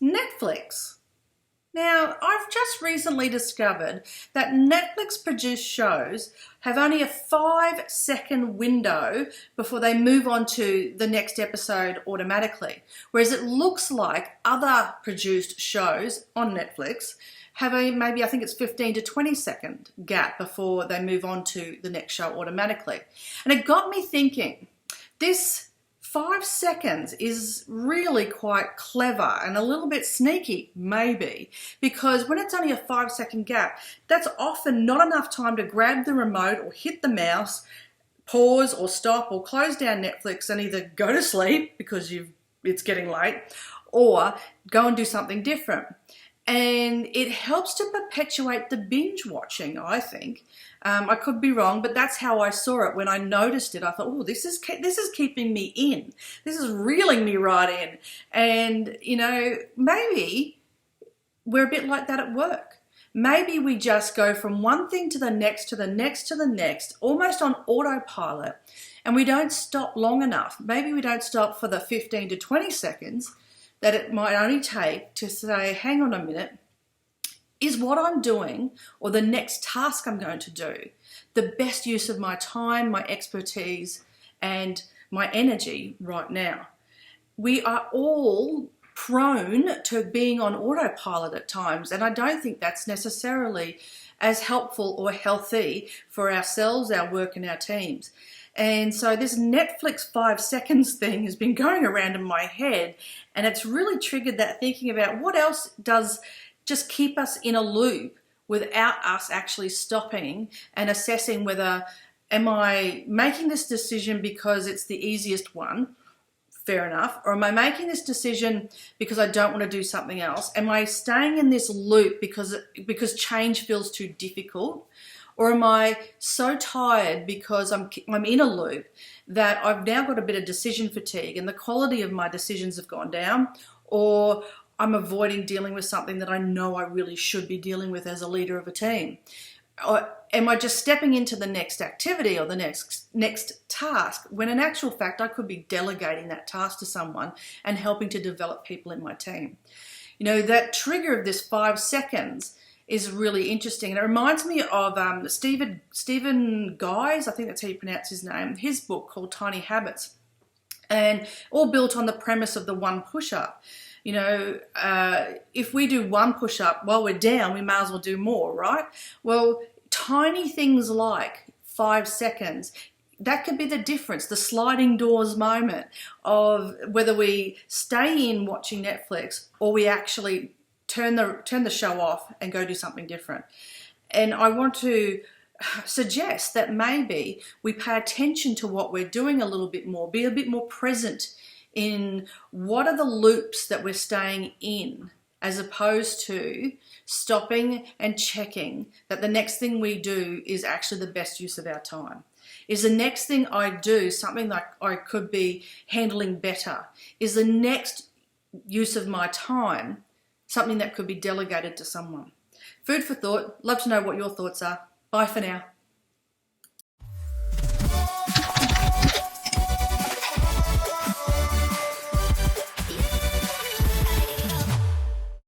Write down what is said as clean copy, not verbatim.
Netflix. Now, I've just recently discovered that Netflix produced shows have only a 5-second window before they move on to the next episode automatically. Whereas it looks like other produced shows on Netflix have a maybe, I think it's 15 to 20-second gap before they move on to the next show automatically. And it got me thinking, this 5 seconds is really quite clever and a little bit sneaky, maybe, because when it's only a 5-second gap, that's often not enough time to grab the remote or hit the mouse, pause or stop or close down Netflix and either go to sleep because it's getting late or go and do something different. And it helps to perpetuate the binge watching, I think. I could be wrong, but that's how I saw it. When I noticed it, I thought, oh, this is keeping me in. This is reeling me right in. And, maybe we're a bit like that at work. Maybe we just go from one thing to the next, to the next, to the next, almost on autopilot, and we don't stop long enough. Maybe we don't stop for the 15 to 20 seconds that it might only take to say, hang on a minute, is what I'm doing or the next task I'm going to do the best use of my time, my expertise, and my energy right now? We are all prone to being on autopilot at times, and I don't think that's necessarily as helpful or healthy for ourselves, our work, and our teams. And so this Netflix 5 seconds thing has been going around in my head, and it's really triggered that thinking about what else does just keep us in a loop without us actually stopping and assessing whether, am I making this decision because it's the easiest one? Fair enough. Or am I making this decision because I don't want to do something else? Am I staying in this loop because change feels too difficult? Or am I so tired because I'm in a loop that I've now got a bit of decision fatigue and the quality of my decisions have gone down? Or I'm avoiding dealing with something that I know I really should be dealing with as a leader of a team? Or am I just stepping into the next activity or the next task when in actual fact I could be delegating that task to someone and helping to develop people in my team? That trigger of this 5 seconds is really interesting. And it reminds me of Stephen Guys, I think that's how you pronounce his name, his book called Tiny Habits, and all built on the premise of the one push-up. If we do one push-up while we're down, we may as well do more, right? Well, tiny things like 5 seconds, that could be the difference, the sliding doors moment of whether we stay in watching Netflix or we actually turn the show off and go do something different. And I want to suggest that maybe we pay attention to what we're doing a little bit more, be a bit more present in what are the loops that we're staying in, as opposed to stopping and checking that the next thing we do is actually the best use of our time. Is the next thing I do something like I could be handling better? Is the next use of my time something that could be delegated to someone? Food for thought. Love to know what your thoughts are. Bye for now.